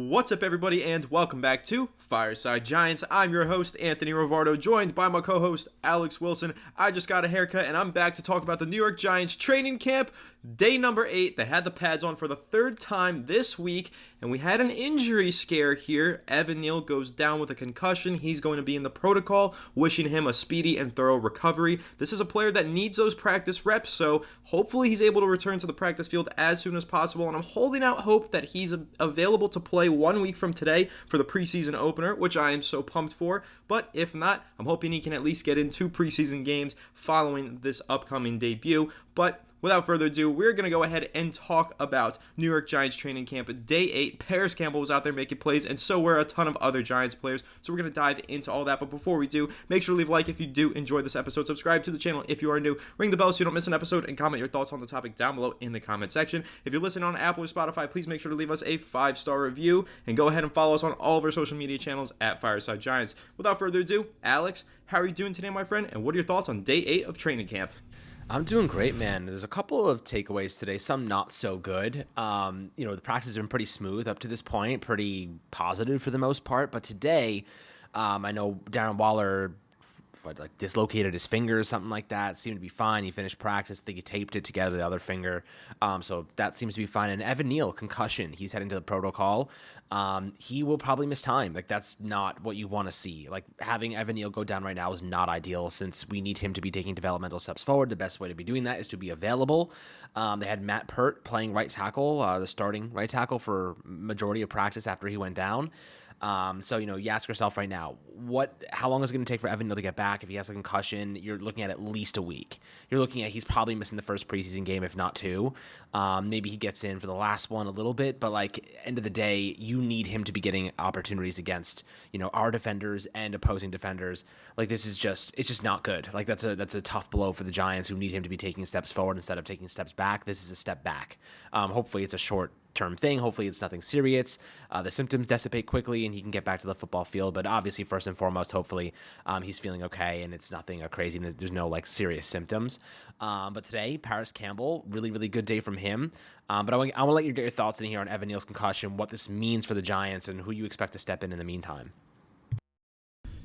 What's up, everybody, and welcome back to Fireside Giants. I'm your host, Anthony Rivardo, joined by my co-host, Alex Wilson. I just got a haircut, and I'm back to talk about the New York Giants training camp, day number 8. They had the pads on for the third time this week, and we had an injury scare here. Evan Neal goes down with a concussion. He's going to be in the protocol, wishing him a speedy and thorough recovery. This is a player that needs those practice reps, so hopefully he's able to return to the practice field as soon as possible, and I'm holding out hope that he's available to play 1 week from today for the preseason opener, which I am so pumped for. But if not, I'm hoping he can at least get in 2 preseason games following this upcoming debut. But without further ado, we're going to go ahead and talk about New York Giants training camp day 8. Paris Campbell was out there making plays, and so were a ton of other Giants players. So we're going to dive into all that. But before we do, make sure to leave a like if you do enjoy this episode. Subscribe to the channel if you are new. Ring the bell so you don't miss an episode, and comment your thoughts on the topic down below in the comment section. If you're listening on Apple or Spotify, please make sure to leave us a 5-star review, and go ahead and follow us on all of our social media channels at Fireside Giants. Without further ado, Alex, how are you doing today, my friend? And what are your thoughts on day 8 of training camp? I'm doing great, man. There's a couple of takeaways today, some not so good. The practice has been pretty smooth up to this point, pretty positive for the most part. But today, I know Darren Waller dislocated his finger or something like that. Seemed to be fine. He finished practice. I think he taped it together, the other finger. So that seems to be fine. And Evan Neal, concussion. He's heading to the protocol. He will probably miss time. That's not what you want to see. Having Evan Neal go down right now is not ideal, since we need him to be taking developmental steps forward. The best way to be doing that is to be available. They had Matt Pert playing right tackle, the starting right tackle for majority of practice after he went down. So you ask yourself right now, how long is it going to take for Evan Neal to get back? If he has a concussion, you're looking at least a week. You're looking at he's probably missing the first preseason game, if not 2. Maybe he gets in for the last one a little bit, but end of the day, you need him to be getting opportunities against, our defenders and opposing defenders. It's just not good. That's a tough blow for the Giants, who need him to be taking steps forward instead of taking steps back. This is a step back. Hopefully it's a short-term thing. Hopefully it's nothing serious. The symptoms dissipate quickly and he can get back to the football field. But obviously, first and foremost, hopefully he's feeling okay and it's nothing crazy. And there's no serious symptoms. But today, Paris Campbell, really, really good day from him. But I want to let you get your thoughts in here on Evan Neal's concussion, what this means for the Giants, and who you expect to step in the meantime.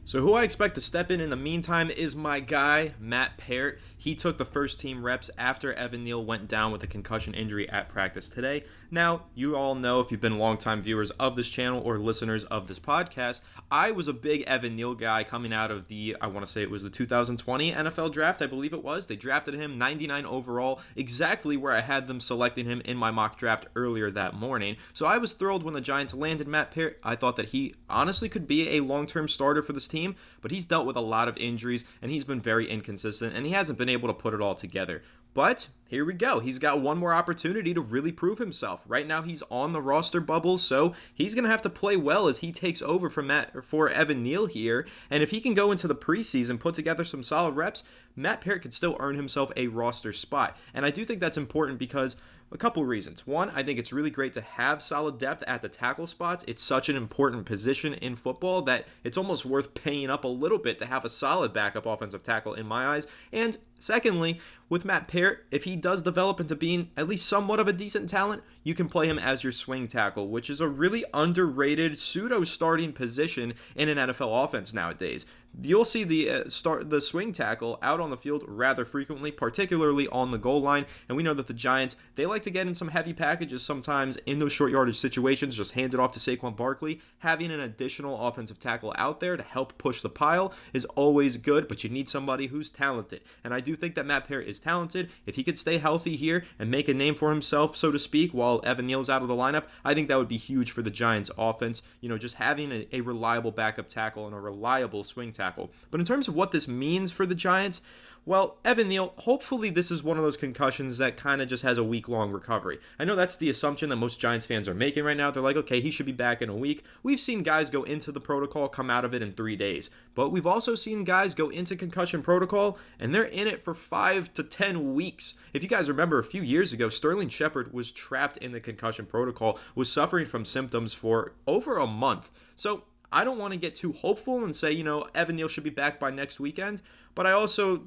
So who I expect to step in the meantime is my guy, Matt Pert. He took the first team reps after Evan Neal went down with a concussion injury at practice today. Now, you all know, if you've been longtime viewers of this channel or listeners of this podcast, I was a big Evan Neal guy coming out of the 2020 NFL draft, I believe it was. They drafted him 99 overall, exactly where I had them selecting him in my mock draft earlier that morning. So I was thrilled when the Giants landed Matt Pert. I thought that he honestly could be a long-term starter for this team, but he's dealt with a lot of injuries and he's been very inconsistent and he hasn't been able to put it all together. But here we go. He's got one more opportunity to really prove himself. Right now he's on the roster bubble, so he's going to have to play well as he takes over for Evan Neal here. And if he can go into the preseason, put together some solid reps, Matt Pert could still earn himself a roster spot. And I do think that's important because a couple reasons. One, I think it's really great to have solid depth at the tackle spots. It's such an important position in football that it's almost worth paying up a little bit to have a solid backup offensive tackle in my eyes. And secondly, with Matt Pert, if he does develop into being at least somewhat of a decent talent, you can play him as your swing tackle, which is a really underrated pseudo-starting position in an NFL offense nowadays. You'll see the swing tackle out on the field rather frequently, particularly on the goal line, and we know that the Giants, they like to get in some heavy packages sometimes in those short yardage situations, just hand it off to Saquon Barkley. Having an additional offensive tackle out there to help push the pile is always good, but you need somebody who's talented, and I do think that Matt Pert is talented. If he could stay healthy here and make a name for himself, so to speak, while Evan Neal's out of the lineup, I think that would be huge for the Giants offense, just having a reliable backup tackle and a reliable swing tackle. But in terms of what this means for the Giants, well, Evan Neal, hopefully this is one of those concussions that kind of just has a week-long recovery. I know that's the assumption that most Giants fans are making right now. They're like, okay, he should be back in a week. We've seen guys go into the protocol, come out of it in 3 days. But we've also seen guys go into concussion protocol, and they're in it for 5 to 10 weeks. If you guys remember, a few years ago, Sterling Shepard was trapped in the concussion protocol, was suffering from symptoms for over a month. So I don't want to get too hopeful and say, Evan Neal should be back by next weekend. But I also,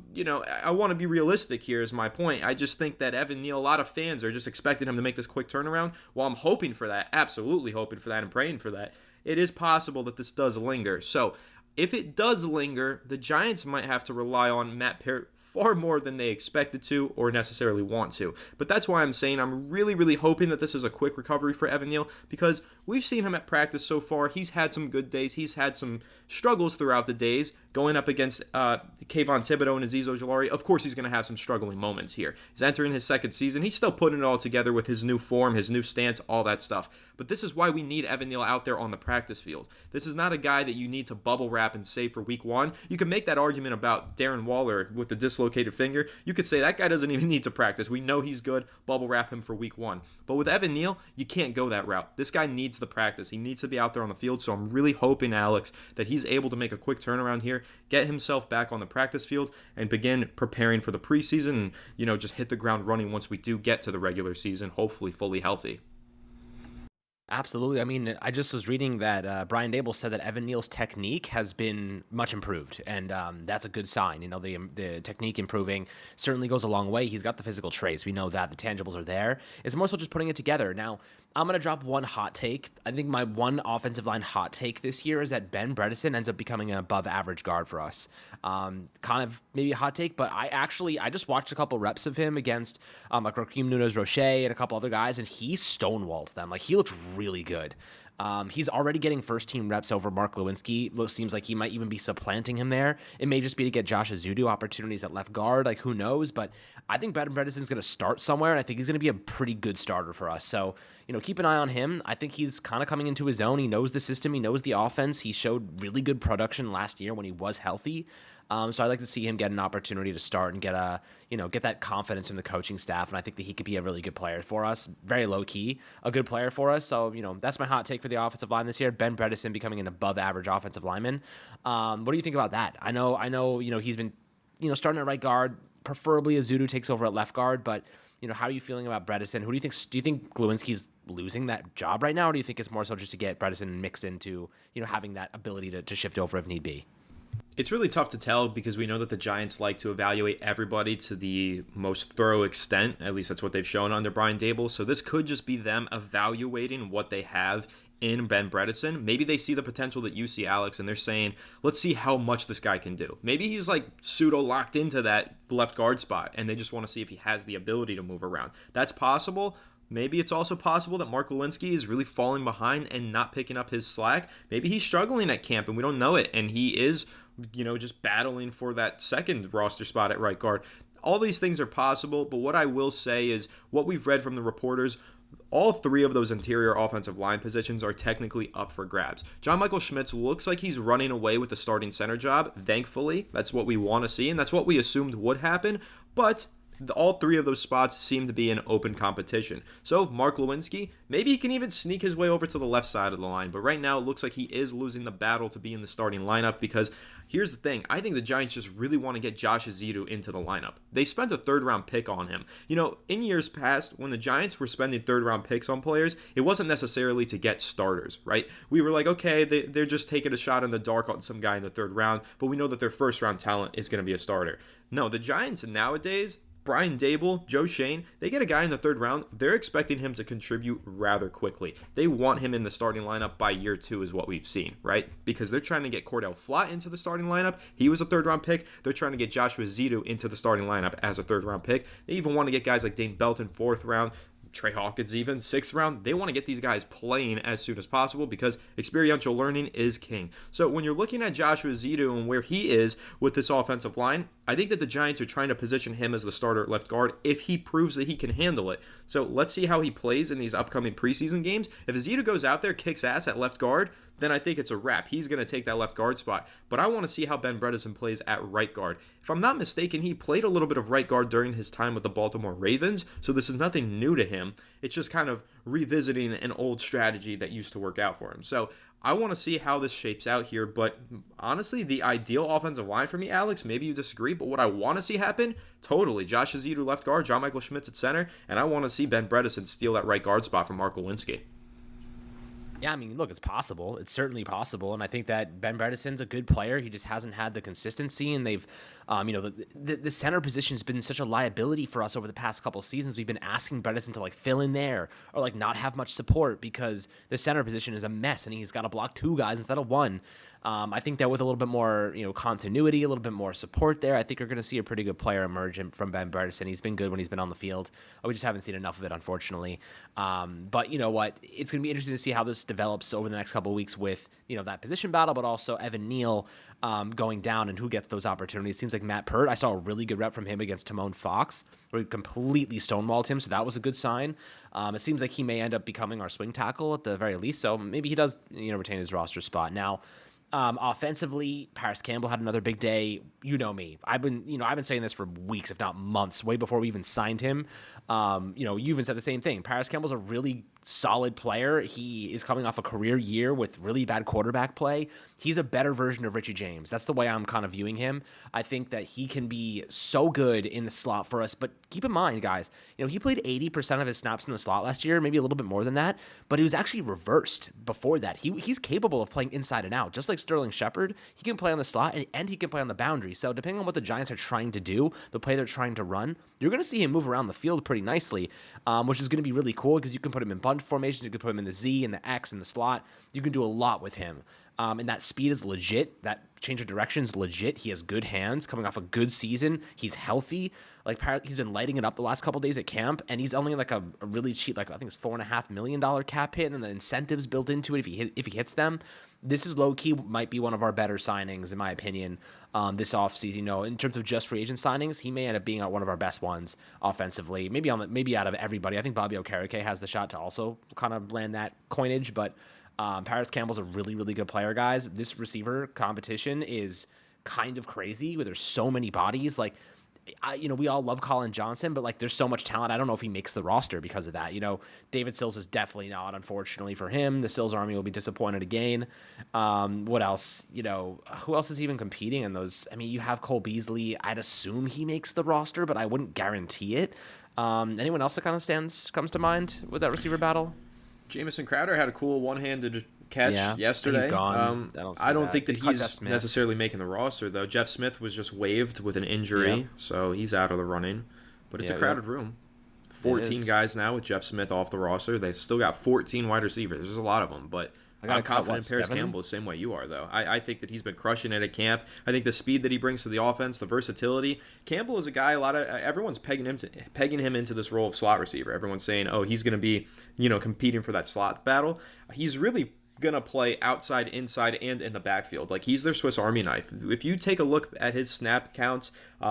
I want to be realistic here is my point. I just think that Evan Neal, a lot of fans are just expecting him to make this quick turnaround. While I'm hoping for that, absolutely hoping for that and praying for that, it is possible that this does linger. So if it does linger, the Giants might have to rely on Matt Parrott far more than they expected to or necessarily want to. But that's why I'm saying I'm really, really hoping that this is a quick recovery for Evan Neal, because we've seen him at practice so far. He's had some good days. He's had some struggles throughout the days going up against Kayvon Thibodeau and Azeez Ojulari. Of course, he's going to have some struggling moments here. He's entering his second season. He's still putting it all together with his new form, his new stance, all that stuff. But this is why we need Evan Neal out there on the practice field. This is not a guy that you need to bubble wrap and save for week one. You can make that argument about Darren Waller with the dislocated finger. You could say that guy doesn't even need to practice. We know he's good. Bubble wrap him for week one. But with Evan Neal, you can't go that route. This guy needs the practice. He needs to be out there on the field. So I'm really hoping, Alex, that he's able to make a quick turnaround here, get himself back on the practice field, and begin preparing for the preseason and, just hit the ground running once we do get to the regular season, hopefully fully healthy. Absolutely. I mean, I just was reading that Brian Dable said that Evan Neal's technique has been much improved, and that's a good sign. The technique improving certainly goes a long way. He's got the physical traits. We know that the tangibles are there. It's more so just putting it together. Now, I'm going to drop one hot take. I think my one offensive line hot take this year is that Ben Bredeson ends up becoming an above average guard for us. Kind of maybe a hot take, but I just watched a couple reps of him against like Rakeem Nunez-Roche and a couple other guys, and he stonewalled them. Like, he looked really good. He's already getting first-team reps over Mark Lewinsky. Seems like he might even be supplanting him there. It may just be to get Josh Azudu opportunities at left guard. Like, who knows? But I think Ben Bredeson's going to start somewhere, and I think he's going to be a pretty good starter for us. So, keep an eye on him. I think he's kind of coming into his own. He knows the system. He knows the offense. He showed really good production last year when he was healthy. So I'd like to see him get an opportunity to start and get that confidence from the coaching staff. And I think that he could be a really good player for us. Very low key, a good player for us. So, that's my hot take for the offensive line this year. Ben Bredeson becoming an above average offensive lineman. What do you think about that? I know, he's been, starting at right guard. Preferably Azudu takes over at left guard, but how are you feeling about Bredeson? Who do you think? Do you think Glowinski's losing that job right now, or do you think it's more so just to get Bredeson mixed into having that ability to shift over if need be? It's really tough to tell because we know that the Giants like to evaluate everybody to the most thorough extent. At least that's what they've shown under Brian Dable. So this could just be them evaluating what they have in Ben Bredeson. Maybe they see the potential that you see, Alex, and they're saying, let's see how much this guy can do. Maybe he's like pseudo locked into that left guard spot, and they just want to see if he has the ability to move around. That's possible. Maybe it's also possible that Mark Lewinsky is really falling behind and not picking up his slack. Maybe he's struggling at camp and we don't know it, and he is, just battling for that second roster spot at right guard. All these things are possible, but what I will say is what we've read from the reporters, all three of those interior offensive line positions are technically up for grabs. John Michael Schmitz looks like he's running away with the starting center job, thankfully. That's what we want to see, and that's what we assumed would happen, but all three of those spots seem to be in open competition. So Mark Lewinsky, maybe he can even sneak his way over to the left side of the line. But right now, it looks like he is losing the battle to be in the starting lineup because here's the thing. I think the Giants just really want to get Josh Azudu into the lineup. They spent a third-round pick on him. In years past, when the Giants were spending third-round picks on players, it wasn't necessarily to get starters, right? We were like, okay, they're just taking a shot in the dark on some guy in the third round, but we know that their first-round talent is going to be a starter. No, the Giants nowadays, Brian Dable, Joe Shane, they get a guy in the third round. They're expecting him to contribute rather quickly. They want him in the starting lineup by year 2 is what we've seen, right? Because they're trying to get Cordell Flott into the starting lineup. He was a third-round pick. They're trying to get Joshua Zito into the starting lineup as a third-round pick. They even want to get guys like Dane Belton, 4th round. Trey Hawkins even, 6th round. They want to get these guys playing as soon as possible because experiential learning is king. So when you're looking at Joshua Zito and where he is with this offensive line, I think that the Giants are trying to position him as the starter at left guard if he proves that he can handle it. So let's see how he plays in these upcoming preseason games. If Zito goes out there, kicks ass at left guard, then I think it's a wrap. He's going to take that left guard spot. But I want to see how Ben Bredeson plays at right guard. If I'm not mistaken, he played a little bit of right guard during his time with the Baltimore Ravens, so this is nothing new to him. It's just kind of revisiting an old strategy that used to work out for him. So I want to see how this shapes out here, but honestly, the ideal offensive line for me, Alex, maybe you disagree, but what I want to see happen, totally, Josh Azudu left guard, John Michael Schmitz at center, and I want to see Ben Bredeson steal that right guard spot from Mark Lewinsky. Yeah, I mean, look, it's possible. It's certainly possible, and I think that Ben Bredeson's a good player. He just hasn't had the consistency, and they've, the center position has been such a liability for us over the past couple of seasons. We've been asking Bredesen to like fill in there or like not have much support because the center position is a mess, and he's got to block two guys instead of one. I think that with a little bit more, continuity, a little bit more support there, I think you're going to see a pretty good player emerge from Ben Bredesen. He's been good when he's been on the field. We just haven't seen enough of it, unfortunately. But you know what? It's going to be interesting to see how this develops over the next couple of weeks with, that position battle, but also Evan Neal going down and who gets those opportunities. It seems like Matt Pert, I saw a really good rep from him against Timon Fox, where he completely stonewalled him, so that was a good sign. It seems like he may end up becoming our swing tackle at the very least, so maybe he does, retain his roster spot. Now, offensively, Paris Campbell had another big day. You know me. I've been saying this for weeks, if not months, way before we even signed him. You even said the same thing. Paris Campbell's a really solid player. He is coming off a career year with really bad quarterback play. He's a better version of Richie James. That's the way I'm kind of viewing him. I think that he can be so good in the slot for us, but keep in mind, guys, he played 80% of his snaps in the slot last year, maybe a little bit more than that, but he was actually reversed before that. He's capable of playing inside and out, just like Sterling Shepard. He can play on the slot and he can play on the boundary. So depending on what the Giants are trying to do, the play they're trying to run, you're going to see him move around the field pretty nicely, which is going to be really cool because you can put him in bunt formations, you can put him in the Z and the X and the slot. You can do a lot with him. And that speed is legit. That change of direction is legit. He has good hands coming off a good season. He's healthy. Like he's been lighting it up the last couple of days at camp, and he's only like a really cheap, like I think it's $4.5 million cap hit, and the incentives built into it if he hits them. This is low key might be one of our better signings in my opinion this offseason. In terms of just free agent signings, he may end up being one of our best ones offensively. Maybe out of everybody. I think Bobby Okereke has the shot to also kind of land that coinage, but. Paris Campbell's a really, really good player, guys. This receiver competition is kind of crazy where there's so many bodies. Like, we all love Colin Johnson, but like there's so much talent. I don't know if he makes the roster because of that. David Sills is definitely not, unfortunately for him. The Sills Army will be disappointed again. What else? Who else is even competing in those? I mean, you have Cole Beasley. I'd assume he makes the roster, but I wouldn't guarantee it. Anyone else that kind of comes to mind with that receiver battle? Jamison Crowder had a cool one-handed catch yesterday. He's gone. I don't think that he's necessarily making the roster, though. Jeff Smith was just waived with an injury, so he's out of the running. But it's a crowded room. 14 guys now with Jeff Smith off the roster. They've still got 14 wide receivers. There's a lot of them, but I'm confident in Paris Campbell the same way you are, though. I think that he's been crushing it at camp. I think the speed that he brings to the offense, the versatility. Campbell is a guy. Everyone's pegging him into this role of slot receiver. Everyone's saying, "Oh, he's going to be, competing for that slot battle." He's really gonna play outside, inside, and in the backfield. Like, he's their Swiss Army knife. If you take a look at his snap counts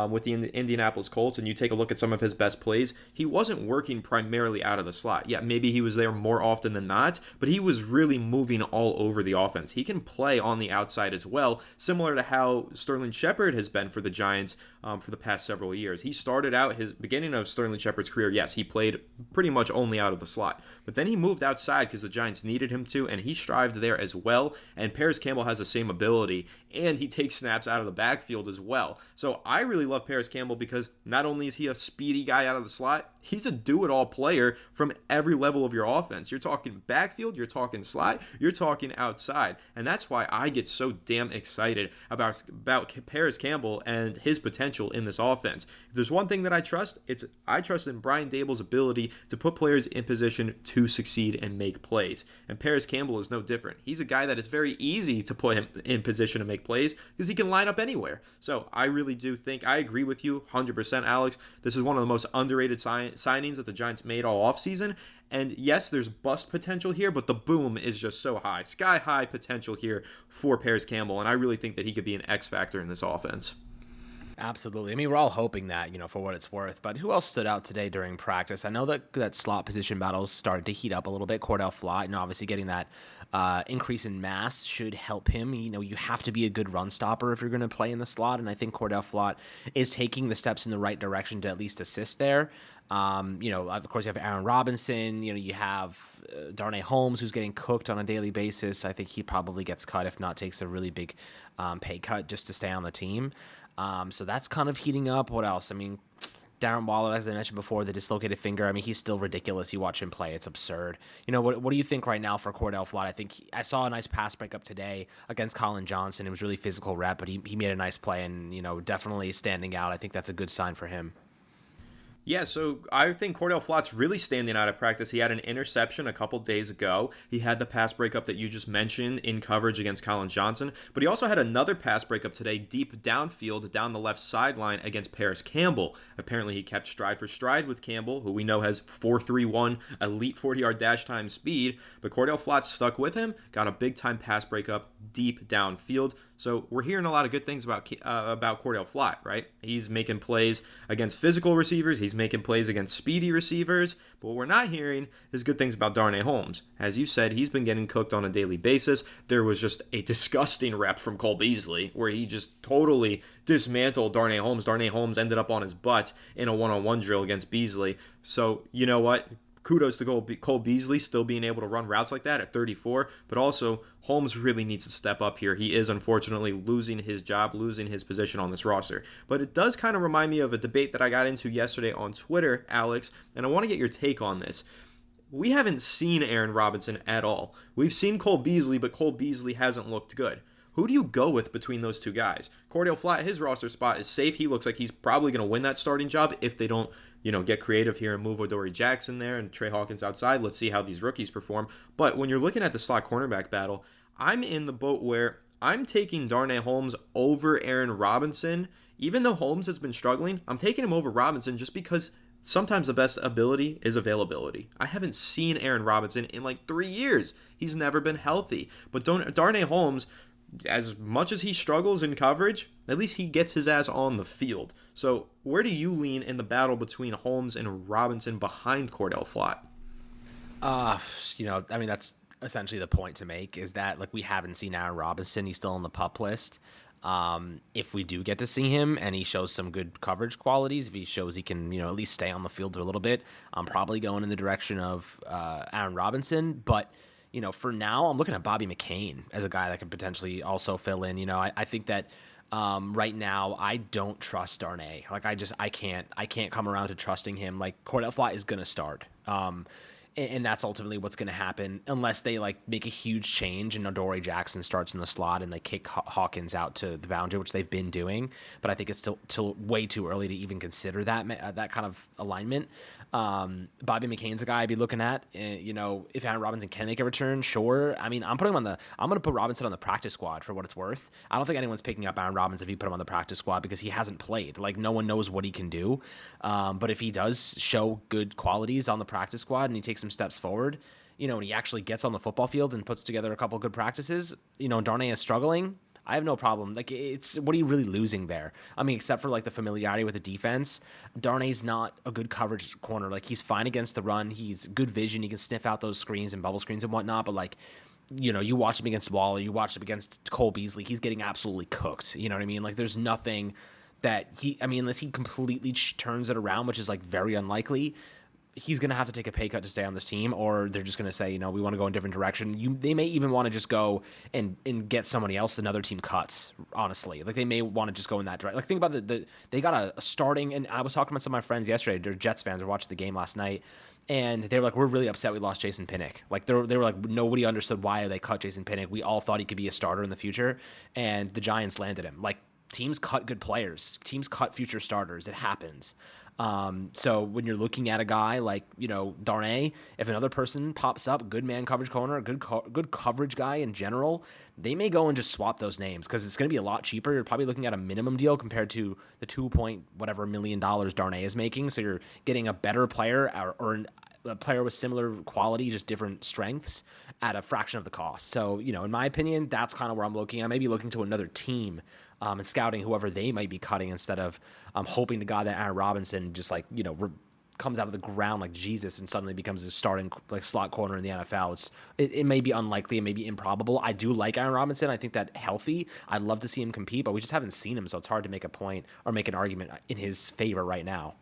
with the Indianapolis Colts and you take a look at some of his best plays, he wasn't working primarily out of the slot. Yeah, maybe he was there more often than not, but he was really moving all over the offense. He can play on the outside as well, similar to how Sterling Shepard has been for the Giants for the past several years. He started out his beginning of Sterling Shepard's career, yes, he played pretty much only out of the slot, but then he moved outside because the Giants needed him to, and he strived there as well. And Paris Campbell has the same ability, and he takes snaps out of the backfield as well. So I really love Paris Campbell because not only is he a speedy guy out of the slot, he's a do-it-all player from every level of your offense. You're talking backfield, you're talking slot, you're talking outside. And that's why I get so damn excited about Paris Campbell and his potential in this offense. If there's one thing that I trust in Brian Daboll's ability to put players in position to succeed and make plays. And Paris Campbell is no different. He's a guy that is very easy to put him in position to make plays because he can line up anywhere. So I really do think, I agree with you 100%, Alex. This is one of the most underrated signings that the Giants made all offseason. And yes, there's bust potential here, but the boom is just so high. Sky high potential here for Paris Campbell, and I really think that he could be an X factor in this offense. Absolutely. I mean, we're all hoping that, for what it's worth. But who else stood out today during practice? I know that slot position battles started to heat up a little bit. Cordell Flott, obviously getting that increase in mass should help him. You have to be a good run stopper if you're going to play in the slot. And I think Cordell Flott is taking the steps in the right direction to at least assist there. Of course, you have Aaron Robinson. You have Darnay Holmes, who's getting cooked on a daily basis. I think he probably gets cut, if not takes a really big pay cut just to stay on the team. So that's kind of heating up. What else? I mean, Darren Waller, as I mentioned before, the dislocated finger. I mean, he's still ridiculous. You watch him play; it's absurd. What do you think right now for Cordell Flott? I think I saw a nice pass breakup today against Colin Johnson. It was really physical rep, but he made a nice play and definitely standing out. I think that's a good sign for him. Yeah, so I think Cordell Flott's really standing out of practice. He had an interception a couple days ago. He had the pass breakup that you just mentioned in coverage against Colin Johnson, but he also had another pass breakup today deep downfield down the left sideline against Paris Campbell. Apparently he kept stride for stride with Campbell, who we know has 4.31 elite 40-yard dash time speed, but Cordell Flott stuck with him, got a big-time pass breakup deep downfield. So we're hearing a lot of good things about Cordell Flott, right? He's making plays against physical receivers. He's making plays against speedy receivers. But what we're not hearing is good things about Darnay Holmes. As you said, he's been getting cooked on a daily basis. There was just a disgusting rep from Cole Beasley where he just totally dismantled Darnay Holmes. Darnay Holmes ended up on his butt in a one-on-one drill against Beasley. So you know what? Kudos to Cole Beasley still being able to run routes like that at 34, but also Holmes really needs to step up here. He is unfortunately losing his job, losing his position on this roster. But it does kind of remind me of a debate that I got into yesterday on Twitter, Alex, and I want to get your take on this. We haven't seen Aaron Robinson at all. We've seen Cole Beasley, but Cole Beasley hasn't looked good. Who do you go with between those two guys? Cordell Flott, his roster spot is safe. He looks like he's probably going to win that starting job if they don't, get creative here and move Adoree Jackson there and Trey Hawkins outside. Let's see how these rookies perform. But when you're looking at the slot cornerback battle, I'm in the boat where I'm taking Darnay Holmes over Aaron Robinson. Even though Holmes has been struggling, I'm taking him over Robinson just because sometimes the best ability is availability. I haven't seen Aaron Robinson in like 3 years. He's never been healthy. But Darnay Holmes, as much as he struggles in coverage, at least he gets his ass on the field. So where do you lean in the battle between Holmes and Robinson behind Cordell Flott? I mean, that's essentially the point to make is that like we haven't seen Aaron Robinson. He's still on the PUP list. If we do get to see him and he shows some good coverage qualities, if he shows he can, at least stay on the field for a little bit, I'm probably going in the direction of Aaron Robinson. But for now, I'm looking at Bobby McCain as a guy that could potentially also fill in. I think that right now I don't trust Darnay. Like I can't come around to trusting him. Like Cordell Flott is gonna start. And that's ultimately what's going to happen unless they like make a huge change and Adoree Jackson starts in the slot and they kick Hawkins out to the boundary, which they've been doing. But I think it's still way too early to even consider that kind of alignment. Bobby McCain's a guy I'd be looking at. If Aaron Robinson can make a return, sure. I mean, I'm going to put Robinson on the practice squad for what it's worth. I don't think anyone's picking up Aaron Robinson if you put him on the practice squad because he hasn't played. Like no one knows what he can do. But if he does show good qualities on the practice squad and he takes some steps forward, and he actually gets on the football field and puts together a couple good practices, Darnay is struggling. I have no problem. Like, it's what are you really losing there? I mean, except for like the familiarity with the defense, Darnay's not a good coverage corner. Like, he's fine against the run. He's good vision. He can sniff out those screens and bubble screens and whatnot. But like, you watch him against Waller, you watch him against Cole Beasley. He's getting absolutely cooked. You know what I mean? Like, there's nothing that unless he completely turns it around, which is like very unlikely, he's going to have to take a pay cut to stay on this team, or they're just going to say, we want to go in a different direction. They may even want to just go and get somebody else another team cuts, honestly. Like, they may want to just go in that direction. Like, think about they got a starting, and I was talking about some of my friends yesterday, they're Jets fans, were watching the game last night, and they were like, we're really upset we lost Jason Pinnock. Like, they were like, nobody understood why they cut Jason Pinnock. We all thought he could be a starter in the future, and the Giants landed him. Like, teams cut good players. Teams cut future starters. It happens. So when you're looking at a guy like, Darnay, if another person pops up, good man coverage corner, good coverage guy in general, they may go and just swap those names because it's going to be a lot cheaper. You're probably looking at a minimum deal compared to the $2 million Darnay is making. So you're getting a better player or a player with similar quality, just different strengths at a fraction of the cost. So, in my opinion, that's kind of where I'm looking. I may be looking to another team and scouting whoever they might be cutting instead of hoping to God that Aaron Robinson just like, comes out of the ground like Jesus and suddenly becomes a starting like slot corner in the NFL. It may be unlikely, it may be improbable. I do like Aaron Robinson. I think that healthy, I'd love to see him compete, but we just haven't seen him, so it's hard to make a point or make an argument in his favor right now.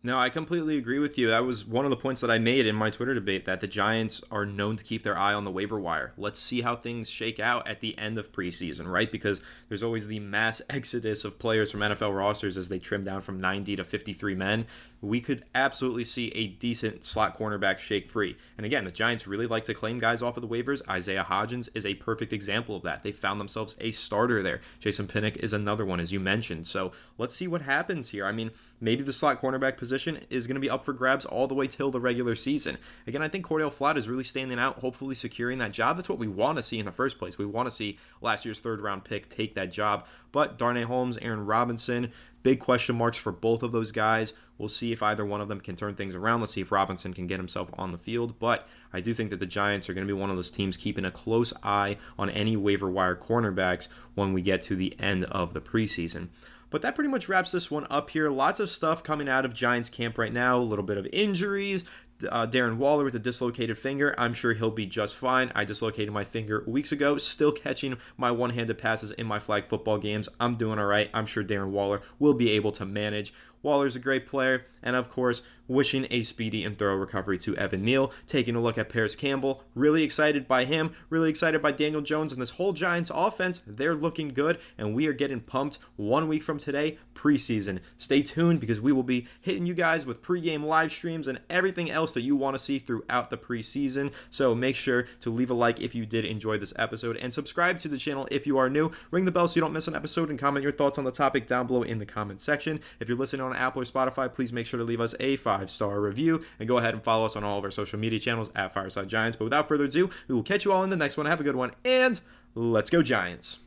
No, I completely agree with you. That was one of the points that I made in my Twitter debate, that the Giants are known to keep their eye on the waiver wire. Let's see how things shake out at the end of preseason, right? Because there's always the mass exodus of players from NFL rosters as they trim down from 90 to 53 men. We could absolutely see a decent slot cornerback shake free. And again, the Giants really like to claim guys off of the waivers. Isaiah Hodgins is a perfect example of that. They found themselves a starter there. Jason Pinnock is another one, as you mentioned. So let's see what happens here. I mean, maybe the slot cornerback position is going to be up for grabs all the way till the regular season. Again, I think Cordell Flott is really standing out, hopefully securing that job. That's what we want to see in the first place. We want to see last year's third-round pick take that job. But Darnay Holmes, Aaron Robinson, big question marks for both of those guys. We'll see if either one of them can turn things around. Let's see if Robinson can get himself on the field. But I do think that the Giants are going to be one of those teams keeping a close eye on any waiver wire cornerbacks when we get to the end of the preseason. But that pretty much wraps this one up here. Lots of stuff coming out of Giants camp right now. A little bit of injuries. Darren Waller with a dislocated finger. I'm sure he'll be just fine. I dislocated my finger weeks ago. Still catching my one-handed passes in my flag football games. I'm doing all right. I'm sure Darren Waller will be able to manage. Waller's a great player. And of course, wishing a speedy and thorough recovery to Evan Neal. Taking a look at Paris Campbell. Really excited by him. Really excited by Daniel Jones and this whole Giants offense. They're looking good. And we are getting pumped 1 week from today, preseason. Stay tuned because we will be hitting you guys with pregame live streams and everything else that you want to see throughout the preseason. So make sure to leave a like if you did enjoy this episode and subscribe to the channel if you are new. Ring the bell so you don't miss an episode and comment your thoughts on the topic down below in the comment section. If you're listening on Apple or Spotify, please make sure to leave us a 5-star review and go ahead and follow us on all of our social media channels at Fireside Giants. But without further ado, we will catch you all in the next one. Have a good one and let's go Giants.